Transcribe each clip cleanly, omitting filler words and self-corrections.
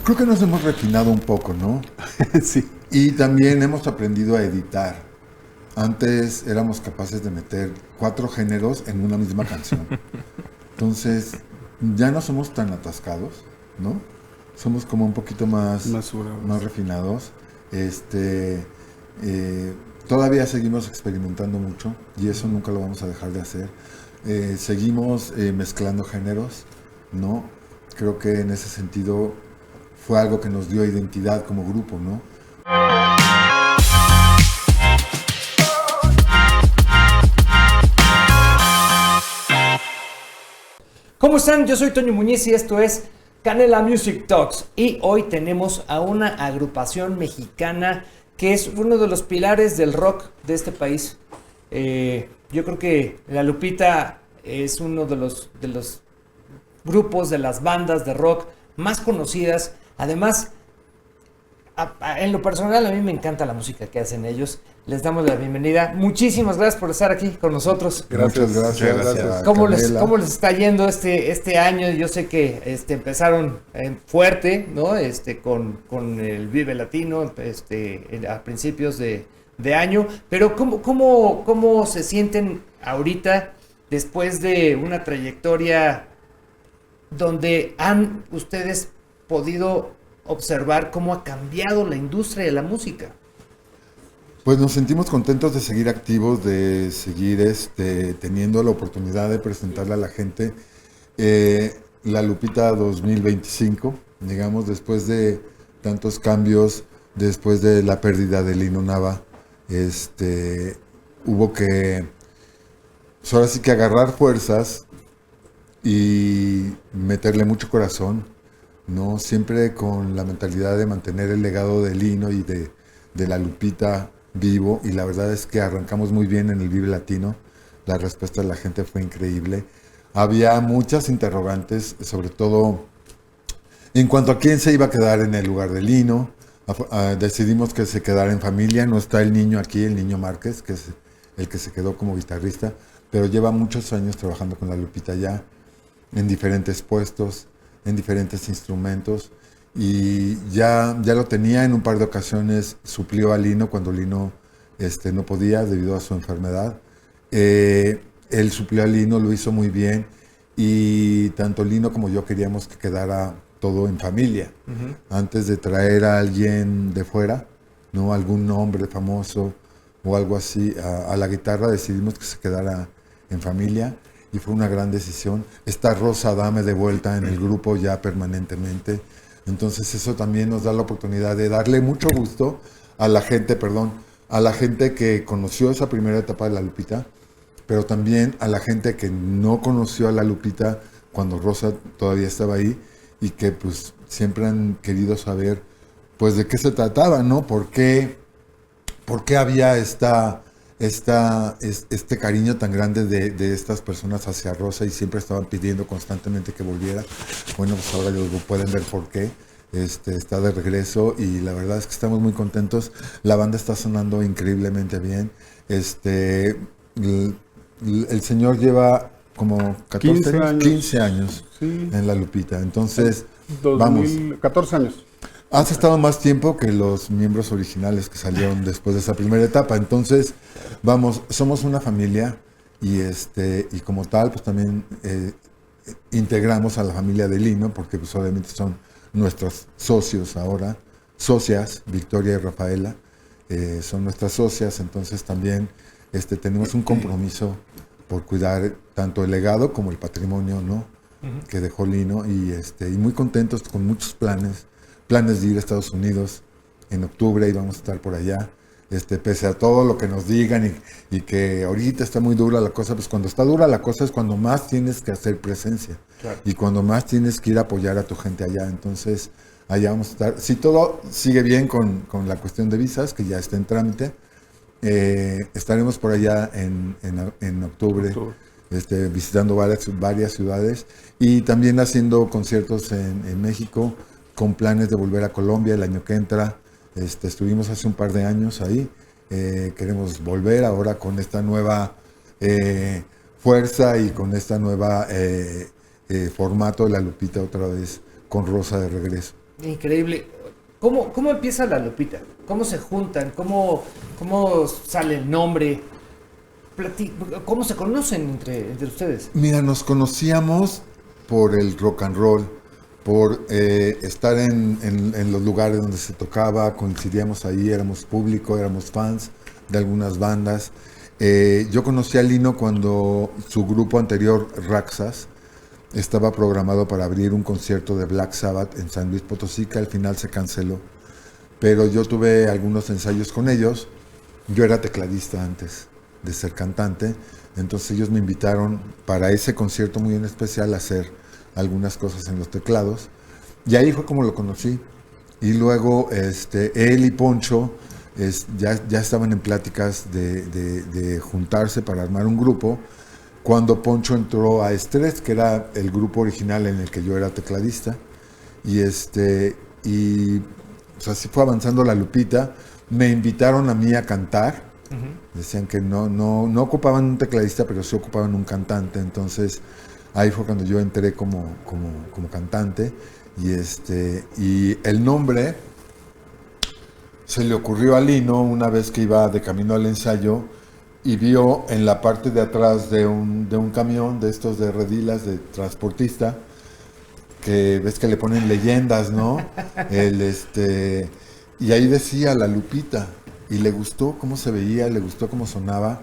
Creo que nos hemos refinado un poco, ¿no? Sí. Y también hemos aprendido a editar. Antes éramos capaces de meter 4 géneros en una misma canción. Entonces, ya no somos tan atascados, ¿no? Somos como un poquito más refinados. Este, Todavía seguimos experimentando mucho y eso nunca lo vamos a dejar de hacer. Seguimos mezclando géneros, ¿no? Creo que en ese sentido fue algo que nos dio identidad como grupo, ¿no? ¿Cómo están? Yo soy Toño Muñiz y esto es Canela Music Talks. Y hoy tenemos a una agrupación mexicana que es uno de los pilares del rock de este país. Yo creo que La Lupita es uno de los grupos, de las bandas de rock más conocidas. Además, en lo personal a mí me encanta la música que hacen ellos. Les damos la bienvenida. Muchísimas gracias por estar aquí con nosotros. Muchas gracias. ¿Cómo les está yendo este año? Yo sé que empezaron fuerte, ¿no? Con el Vive Latino, a principios de año. Pero ¿cómo se sienten ahorita después de una trayectoria donde han ustedes podido observar cómo ha cambiado la industria de la música? Pues nos sentimos contentos de seguir activos, de seguir teniendo la oportunidad de presentarle a la gente la Lupita 2025, digamos, después de tantos cambios, después de la pérdida de Lino Nava, hubo que, pues ahora sí que agarrar fuerzas y meterle mucho corazón, ¿no? Siempre con la mentalidad de mantener el legado de Lino y de la Lupita vivo, y la verdad es que arrancamos muy bien en el Vive Latino. La respuesta de la gente fue increíble. Había muchas interrogantes, sobre todo en cuanto a quién se iba a quedar en el lugar de Lino. Decidimos que se quedara en familia. No está el niño aquí, el niño Márquez, que es el que se quedó como guitarrista, pero lleva muchos años trabajando con la Lupita ya, en diferentes puestos, en diferentes instrumentos. Y ya lo tenía en un par de ocasiones, suplió a Lino cuando Lino no podía debido a su enfermedad. Él suplió a Lino, lo hizo muy bien, y tanto Lino como yo queríamos que quedara todo en familia. Uh-huh. Antes de traer a alguien de fuera, ¿no? Algún hombre famoso o algo así, a la guitarra, decidimos que se quedara en familia y fue una gran decisión. Está Rosa Adame de vuelta en el grupo ya permanentemente. Entonces eso también nos da la oportunidad de darle mucho gusto a la gente, que conoció esa primera etapa de la Lupita, pero también a la gente que no conoció a la Lupita cuando Rosa todavía estaba ahí y que pues siempre han querido saber pues de qué se trataba, ¿no? ¿Por qué había este cariño tan grande de estas personas hacia Rosa y siempre estaban pidiendo constantemente que volviera? Bueno, pues ahora lo pueden ver por qué. Está de regreso y la verdad es que estamos muy contentos. La banda está sonando increíblemente bien. El señor lleva como 15 años sí, en la Lupita. Entonces, 14 años. Has estado más tiempo que los miembros originales que salieron después de esa primera etapa. Entonces, somos una familia y como tal, pues también integramos a la familia de Lino, porque pues obviamente son nuestros socios ahora, socias, Victoria y Rafaela, son nuestras socias. Entonces también tenemos un compromiso por cuidar tanto el legado como el patrimonio, ¿no? Uh-huh. Que dejó Lino y muy contentos con muchos planes de ir a Estados Unidos en octubre y vamos a estar por allá, pese a todo lo que nos digan y que ahorita está muy dura la cosa. Pues cuando está dura la cosa es cuando más tienes que hacer presencia. Claro. Y cuando más tienes que ir a apoyar a tu gente allá. Entonces allá vamos a estar, si todo sigue bien con la cuestión de visas, que ya está en trámite, estaremos por allá en octubre. Visitando varias ciudades y también haciendo conciertos en México, con planes de volver a Colombia el año que entra. Estuvimos hace un par de años ahí. Queremos volver ahora con esta nueva fuerza y con esta nueva formato de la Lupita otra vez con Rosa de regreso. Increíble. ¿Cómo empieza la Lupita? ¿Cómo se juntan? ¿Cómo sale el nombre? ¿Cómo se conocen entre ustedes? Mira, nos conocíamos por el rock and roll, por estar en los lugares donde se tocaba, coincidíamos ahí, éramos público, éramos fans de algunas bandas. Yo conocí a Lino cuando su grupo anterior, Raxas, estaba programado para abrir un concierto de Black Sabbath en San Luis Potosí, que al final se canceló. Pero yo tuve algunos ensayos con ellos. Yo era tecladista antes de ser cantante, entonces ellos me invitaron para ese concierto muy en especial a hacer algunas cosas en los teclados. Y ahí fue como lo conocí. Y luego él y Poncho ya estaban en pláticas de juntarse para armar un grupo, cuando Poncho entró a Estrés, que era el grupo original en el que yo era tecladista. Y pues así fue avanzando la Lupita. Me invitaron a mí a cantar. Uh-huh. Decían que no ocupaban un tecladista, pero sí ocupaban un cantante. Entonces ahí fue cuando yo entré como cantante. Y el nombre se le ocurrió a Lino una vez que iba de camino al ensayo y vio en la parte de atrás de un camión de estos de redilas de transportista, que ves que le ponen leyendas, ¿no? Y ahí decía La Lupita, y le gustó cómo se veía, le gustó cómo sonaba,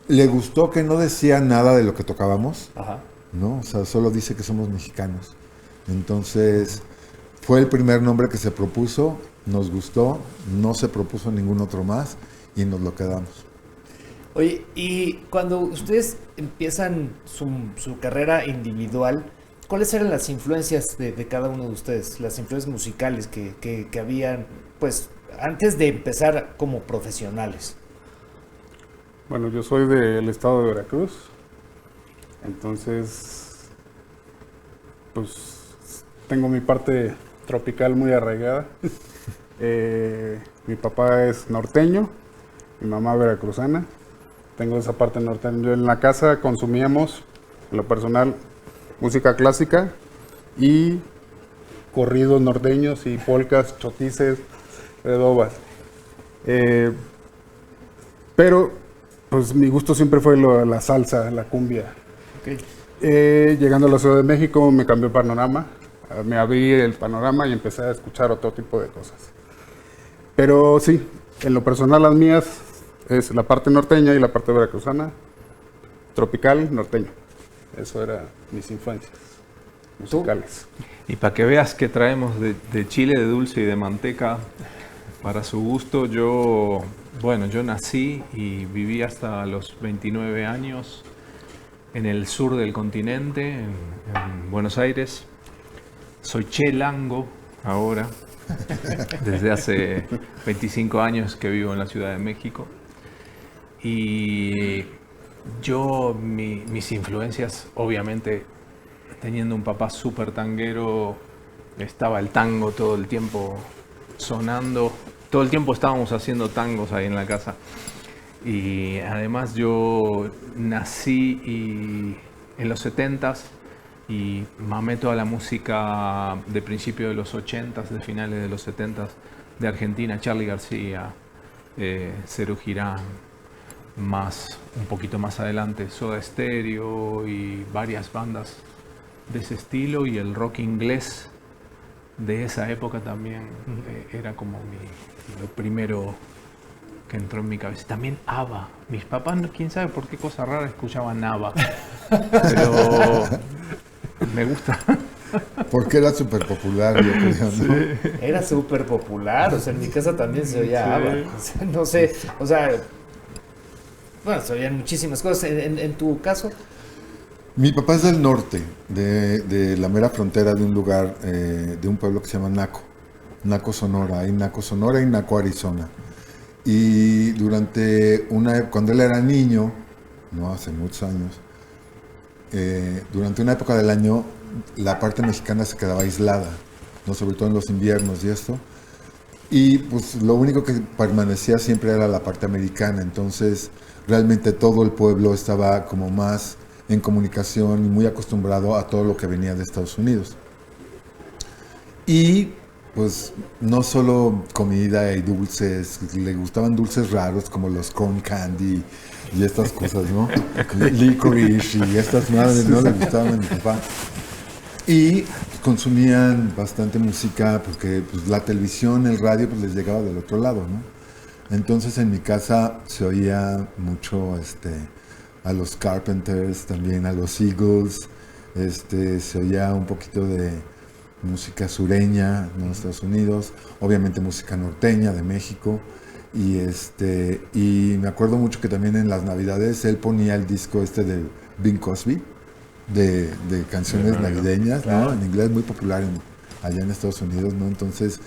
le gustó que no decía nada de lo que tocábamos. Ajá. ¿No? O sea, solo dice que somos mexicanos. Entonces, fue el primer nombre que se propuso, nos gustó, no se propuso ningún otro más y nos lo quedamos. Oye, y cuando ustedes empiezan su carrera individual, ¿cuáles eran las influencias de cada uno de ustedes? Las influencias musicales que habían, pues, antes de empezar como profesionales. Bueno, yo soy del estado de Veracruz, entonces, pues, tengo mi parte tropical muy arraigada. Mi papá es norteño, mi mamá veracruzana. Tengo esa parte norteña. Yo en la casa consumíamos, en lo personal, música clásica y corridos norteños y polcas, chotices, redobas. Pero, pues mi gusto siempre fue la salsa, la cumbia. Okay. Llegando a la Ciudad de México me cambió el panorama. Me abrí el panorama y empecé a escuchar otro tipo de cosas. Pero sí, en lo personal las mías es la parte norteña y la parte veracruzana, tropical, norteño. Eso eran mis influencias musicales. Y para que veas que traemos de chile, de dulce y de manteca para su gusto, yo nací y viví hasta los 29 años en el sur del continente, en Buenos Aires. Soy chelango ahora, desde hace 25 años que vivo en la Ciudad de México. Y yo, mis influencias, obviamente, teniendo un papá súper tanguero, estaba el tango todo el tiempo sonando. Todo el tiempo estábamos haciendo tangos ahí en la casa. Y además yo nací en los 70s y mamé toda la música de principio de los 80s, de finales de los 70s, de Argentina, Charly García, Serú Girán, un poquito más adelante, Soda Stereo y varias bandas de ese estilo, y el rock inglés de esa época también era como lo primero que entró en mi cabeza. También ABBA. Mis papás, quién sabe por qué cosa rara escuchaban ABBA, pero me gusta. Porque era súper popular, yo creo, ¿no? Sí. Era súper popular, o sea, en mi casa también se oía ABBA. O sea, no sé, o sea, bueno, se oían muchísimas cosas. ¿En tu caso? Mi papá es del norte, de la mera frontera de un lugar, de un pueblo que se llama Naco, Sonora. Hay Naco, Sonora y Naco, Arizona. Y cuando él era niño, no hace muchos años, durante una época del año, la parte mexicana se quedaba aislada, ¿no? Sobre todo en los inviernos y esto. Y pues lo único que permanecía siempre era la parte americana. Entonces, realmente todo el pueblo estaba como más en comunicación y muy acostumbrado a todo lo que venía de Estados Unidos. Y pues no solo comida y dulces, le gustaban dulces raros como los corn candy y estas cosas, ¿no? Licorice y estas madres no le gustaban a mi papá. Y consumían bastante música porque pues, la televisión, el radio, pues les llegaba del otro lado, ¿no? Entonces en mi casa se oía mucho a los Carpenters, también a los Eagles, se oía un poquito de música sureña, ¿no? De Estados Unidos, obviamente música norteña de México. Y me acuerdo mucho que también en las Navidades él ponía el disco de Bing Crosby, de canciones navideñas, ¿no? Claro. En inglés muy popular allá en Estados Unidos, ¿no? Entonces,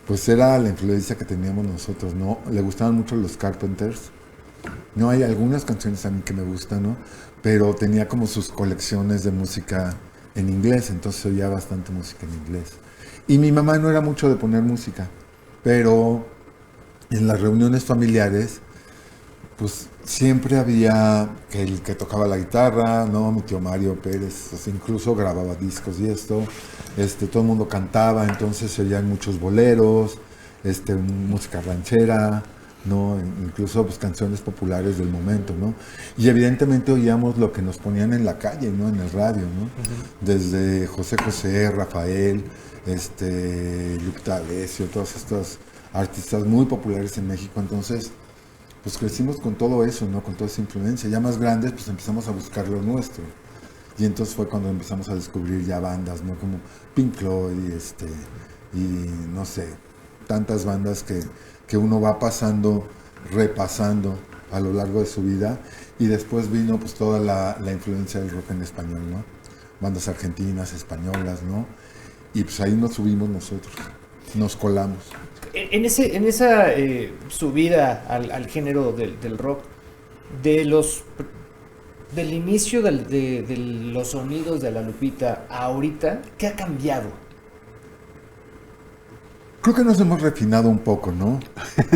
pues era la influencia que teníamos nosotros, ¿no? Le gustaban mucho los Carpenters. No, hay algunas canciones a mí que me gustan, ¿no? Pero tenía como sus colecciones de música en inglés, entonces oía bastante música en inglés. Y mi mamá no era mucho de poner música, pero en las reuniones familiares, pues siempre había el que tocaba la guitarra, ¿no? Mi tío Mario Pérez, o sea, incluso grababa discos y esto. Todo el mundo cantaba, entonces se oían muchos boleros, música ranchera, ¿no? Incluso pues, canciones populares del momento, ¿no? Y evidentemente oíamos lo que nos ponían en la calle, ¿no? En el radio, ¿no? Uh-huh. Desde José José, Rafael, Luc D'Alessio, todos estos artistas muy populares en México. Entonces, pues crecimos con todo eso, ¿no? Con toda esa influencia. Ya más grandes, pues empezamos a buscar lo nuestro. Y entonces fue cuando empezamos a descubrir ya bandas, ¿no? Como Pink Floyd y no sé, tantas bandas que uno va pasando, repasando a lo largo de su vida. Y después vino pues toda la influencia del rock en español, ¿no? Bandas argentinas, españolas, ¿no? Y pues ahí nos subimos nosotros, nos colamos. En esa subida al género del rock, del inicio de los sonidos de la Lupita a ahorita, ¿qué ha cambiado? Creo que nos hemos refinado un poco, ¿no?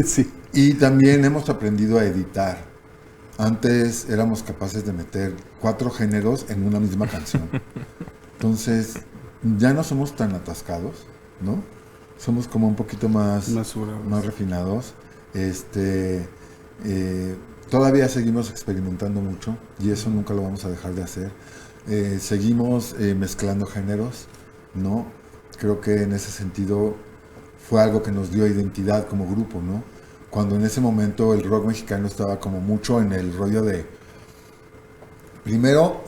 Sí. Y también hemos aprendido a editar. Antes éramos capaces de meter 4 géneros en una misma canción. Entonces, ya no somos tan atascados, ¿no? Somos como un poquito más refinados. Todavía seguimos experimentando mucho y eso nunca lo vamos a dejar de hacer. Seguimos mezclando géneros, ¿no? Creo que en ese sentido fue algo que nos dio identidad como grupo, ¿no? Cuando en ese momento el rock mexicano estaba como mucho en el rollo de, primero,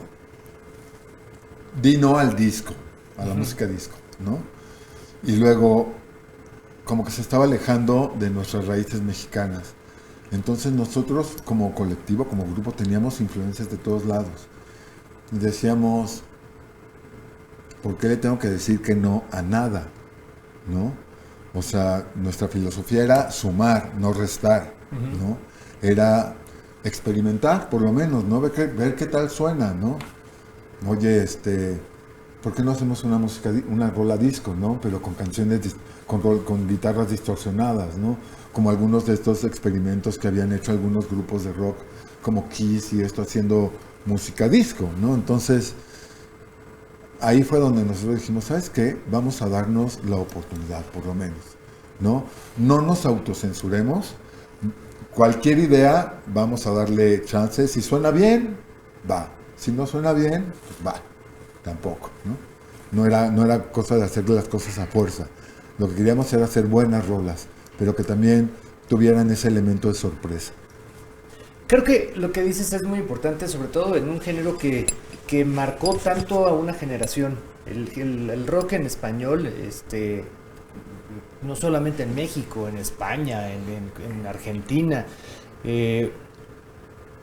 di no al disco, a la música disco, ¿no? Y luego, como que se estaba alejando de nuestras raíces mexicanas. Entonces nosotros como colectivo, como grupo, teníamos influencias de todos lados. Y decíamos, ¿por qué le tengo que decir que no a nada? ¿No? O sea, nuestra filosofía era sumar, no restar, ¿no? Era experimentar, por lo menos, ¿no? Ver qué tal suena, ¿no? Oye, ¿por qué no hacemos una rola disco, ¿no? Pero con canciones, con guitarras distorsionadas, ¿no? Como algunos de estos experimentos que habían hecho algunos grupos de rock, como Kiss y esto, haciendo música disco, ¿no? Entonces, ahí fue donde nosotros dijimos, ¿sabes qué? Vamos a darnos la oportunidad, por lo menos, ¿no? No nos autocensuremos. Cualquier idea, vamos a darle chances. Si suena bien, va. Si no suena bien, pues va. Tampoco, ¿no? No era cosa de hacer las cosas a fuerza. Lo que queríamos era hacer buenas rolas, pero que también tuvieran ese elemento de sorpresa. Creo que lo que dices es muy importante, sobre todo en un género que marcó tanto a una generación. El rock en español, no solamente en México, en España, en Argentina,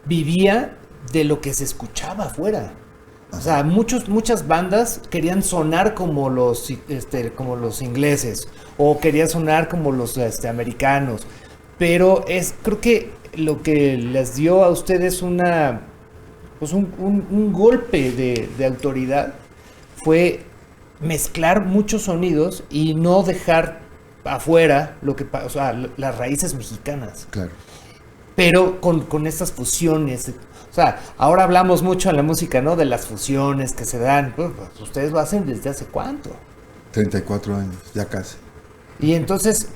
vivía de lo que se escuchaba afuera. O sea, muchas bandas querían sonar como los ingleses o querían sonar como los americanos, pero creo que lo que les dio a ustedes un golpe de autoridad fue mezclar muchos sonidos y no dejar afuera las raíces mexicanas. Claro. Pero con estas fusiones. O sea, ahora hablamos mucho en la música, ¿no? De las fusiones que se dan. Pues ustedes lo hacen desde hace cuánto. 34 años, ya casi. Y entonces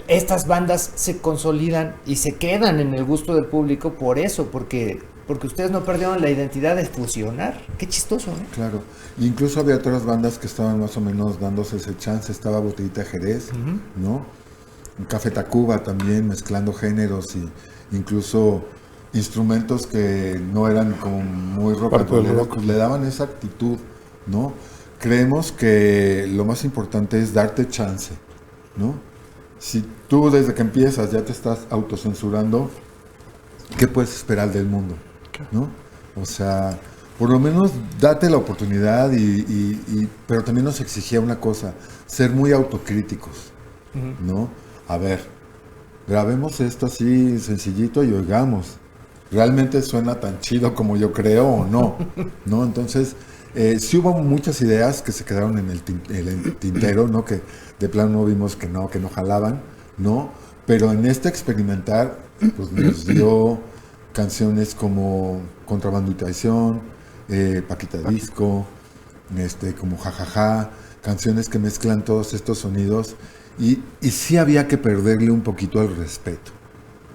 estas bandas se consolidan y se quedan en el gusto del público por eso, porque ustedes no perdieron la identidad de fusionar. Qué chistoso, ¿no? Claro. Incluso había otras bandas que estaban más o menos dándose ese chance. Estaba Botellita Jerez, ¿no? Café Tacuba también, mezclando géneros y incluso instrumentos que no eran como muy rock and roll, pues le daban esa actitud, ¿no? Creemos que lo más importante es darte chance, ¿no? Si tú desde que empiezas ya te estás autocensurando, ¿qué puedes esperar del mundo? ¿No? O sea, por lo menos date la oportunidad pero también nos exigía una cosa, ser muy autocríticos, ¿no? A ver, grabemos esto así sencillito y oigamos. ¿Realmente suena tan chido como yo creo o no? ¿No? Entonces, sí hubo muchas ideas que se quedaron en el tintero, ¿no? Que de plano vimos que no jalaban, ¿no? Pero en este experimentar, pues nos dio canciones como Contrabando y Traición, Paquita Disco, como Jajaja, canciones que mezclan todos estos sonidos y sí había que perderle un poquito el respeto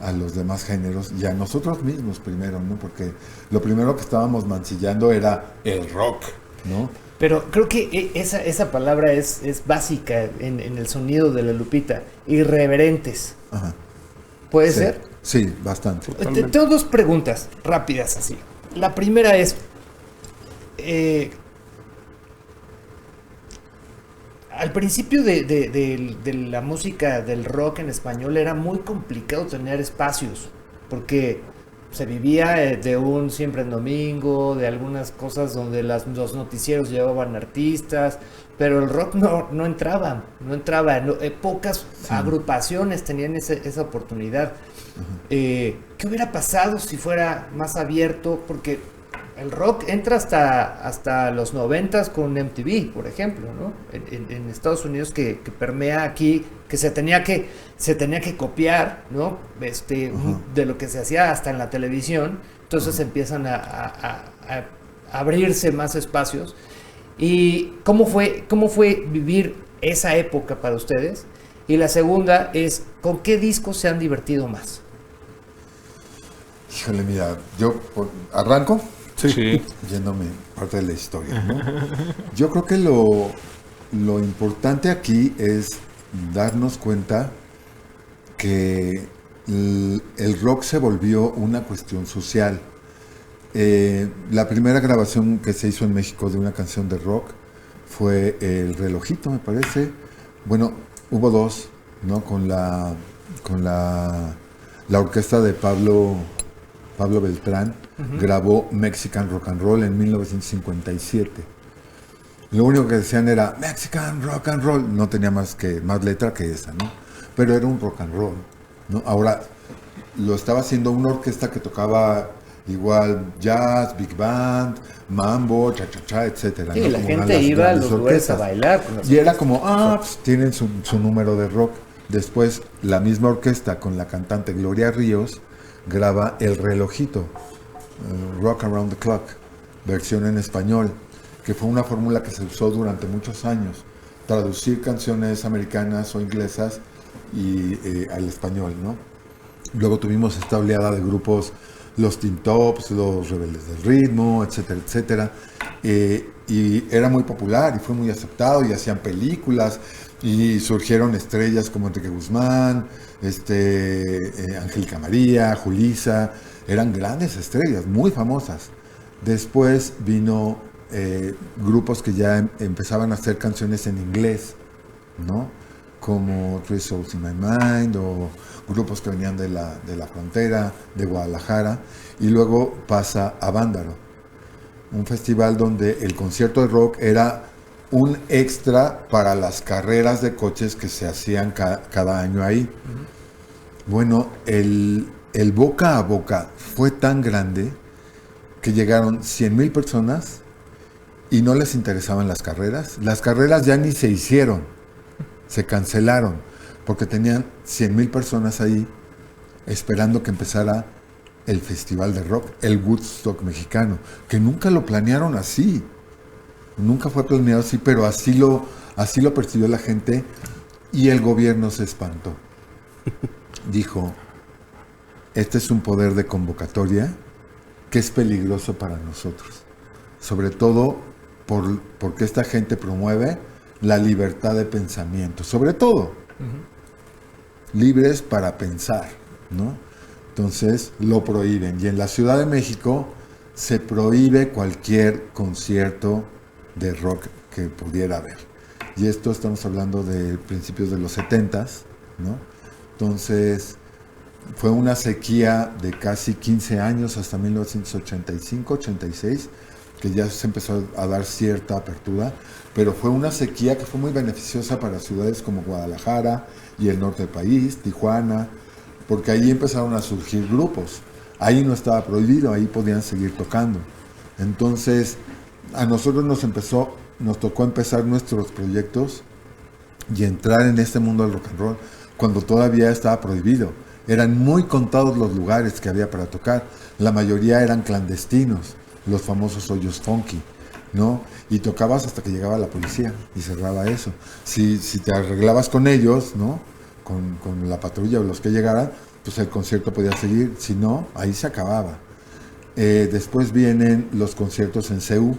a los demás géneros y a nosotros mismos primero, ¿no? Porque lo primero que estábamos mancillando era el rock, ¿no? Pero creo que esa palabra es básica en el sonido de la Lupita. Irreverentes. Ajá. ¿Puede Sí, ser? sí, bastante. Tengo dos preguntas rápidas así. La primera es, al principio de la música del rock en español era muy complicado tener espacios, porque se vivía de un Siempre en Domingo, de algunas cosas donde los noticieros llevaban artistas, pero el rock no entraba. Pocas agrupaciones tenían esa oportunidad. ¿Qué hubiera pasado si fuera más abierto? Porque el rock entra hasta los 90s con MTV, por ejemplo, ¿no? En Estados Unidos que permea aquí, que se tenía que copiar, ¿no? De lo que se hacía hasta en la televisión. Entonces empiezan a abrirse más espacios. ¿Y cómo fue vivir esa época para ustedes? Y la segunda es, ¿con qué discos se han divertido más? Híjole, mira, yo arranco. Sí. Yéndome parte de la historia, ¿no? Yo creo que lo importante aquí es darnos cuenta que el rock se volvió una cuestión social. La primera grabación que se hizo en México de una canción de rock fue El Relojito, me parece. Bueno, hubo dos, ¿no? Con la orquesta de Pablo Beltrán. Grabó Mexican Rock and Roll en 1957. Lo único que decían era Mexican Rock and Roll, no tenía más letra que esa, ¿no? Pero era un rock and roll, ¿no? Ahora lo estaba haciendo una orquesta que tocaba igual jazz, big band, mambo, cha-cha-cha, etcétera. Sí, ¿no? la Como gente iba a los lugares a bailar. Y era como, pues tienen su número de rock. Después la misma orquesta con la cantante Gloria Ríos graba El Relojito, Rock Around the Clock, versión en español, que fue una fórmula que se usó durante muchos años, traducir canciones americanas o inglesas al español, ¿no? Luego tuvimos esta oleada de grupos, los Teen Tops, los Rebeldes del Ritmo, etcétera, etcétera, y era muy popular y fue muy aceptado y hacían películas y surgieron estrellas como Enrique Guzmán, Angélica María, Julissa, eran grandes estrellas, muy famosas. Después vino grupos que ya empezaban a hacer canciones en inglés, ¿no? Como Three Souls in My Mind, o grupos que venían de la frontera, de Guadalajara, y luego pasa a Vándaro, un festival donde el concierto de rock era un extra para las carreras de coches que se hacían cada año ahí. Bueno, el boca a boca fue tan grande que llegaron 100,000 personas y no les interesaban las carreras. Las carreras ya ni se hicieron, se cancelaron, porque tenían 100,000 personas ahí esperando que empezara el festival de rock, el Woodstock mexicano, que nunca lo planearon así. Nunca fue planeado así, pero así lo Así lo percibió la gente y el gobierno se espantó. Dijo, este es un poder de convocatoria que es peligroso para nosotros. Sobre todo porque esta gente promueve la libertad de pensamiento. Sobre todo, libres para pensar, ¿no? Entonces lo prohíben. Y en la Ciudad de México se prohíbe cualquier concierto de rock que pudiera haber. Y esto estamos hablando de principios de los 70s, ¿no? Entonces fue una sequía de casi 15 años hasta 1985-86, que ya se empezó a dar cierta apertura, pero fue una sequía que fue muy beneficiosa para ciudades como Guadalajara y el norte del país, Tijuana, porque ahí empezaron a surgir grupos. Ahí no estaba prohibido, ahí podían seguir tocando. Entonces, a nosotros nos tocó empezar nuestros proyectos y entrar en este mundo del rock and roll cuando todavía estaba prohibido. Eran muy contados los lugares que había para tocar. La mayoría eran clandestinos, los famosos hoyos funky, ¿no? Y tocabas hasta que llegaba la policía y cerraba eso. Si te arreglabas con ellos, ¿no? Con la patrulla o los que llegaran, pues el concierto podía seguir. Si no, ahí se acababa. Después vienen los conciertos en CEU,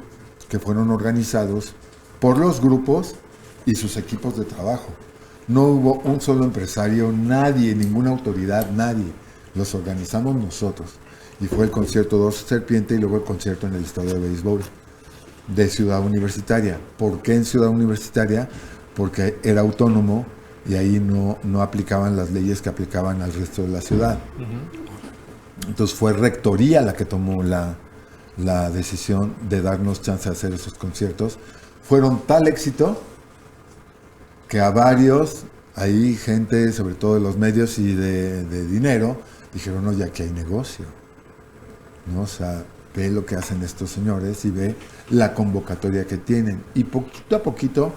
que fueron organizados por los grupos y sus equipos de trabajo. No hubo un solo empresario, nadie, ninguna autoridad, nadie. Los organizamos nosotros. Y fue el concierto 2 Serpiente y luego el concierto en el estadio de béisbol de Ciudad Universitaria. ¿Por qué en Ciudad Universitaria? Porque era autónomo y ahí no aplicaban las leyes que aplicaban al resto de la ciudad. Entonces fue Rectoría la que tomó la decisión de darnos chance de hacer esos conciertos. Fueron tal éxito que a varios, ahí gente, sobre todo de los medios y de dinero, dijeron, oye, aquí hay negocio, ¿no? O sea, ve lo que hacen estos señores y ve la convocatoria que tienen. Y poquito a poquito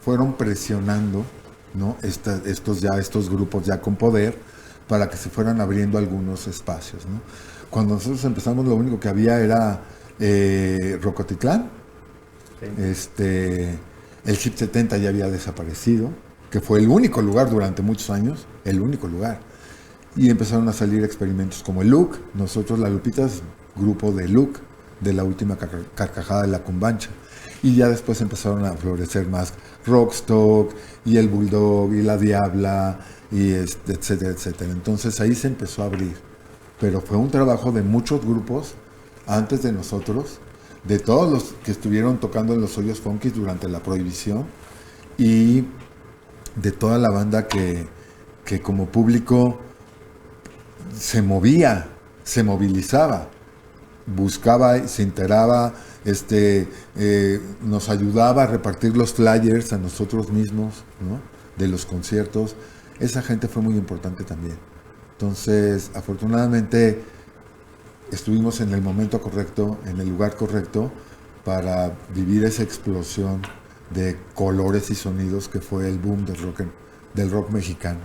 fueron presionando, ¿no? Estos grupos ya con poder para que se fueran abriendo algunos espacios, ¿no? Cuando nosotros empezamos, lo único que había era Rocotitlán. Sí. El Chip 70 ya había desaparecido, que fue el único lugar durante muchos años, el único lugar. Y empezaron a salir experimentos como el Look. Nosotros, La Lupita, es grupo de Look, de la última carcajada de la Cumbancha. Y ya después empezaron a florecer más Rockstock, y el Bulldog, y la Diabla, y etcétera, etcétera. Entonces ahí se empezó a abrir. Pero fue un trabajo de muchos grupos antes de nosotros, de todos los que estuvieron tocando en los hoyos funky durante la prohibición y de toda la banda que como público se movía, se movilizaba, buscaba, se enteraba, nos ayudaba a repartir los flyers a nosotros mismos, ¿no? De los conciertos. Esa gente fue muy importante también. Entonces, afortunadamente, estuvimos en el momento correcto, en el lugar correcto, para vivir esa explosión de colores y sonidos que fue el boom del rock mexicano.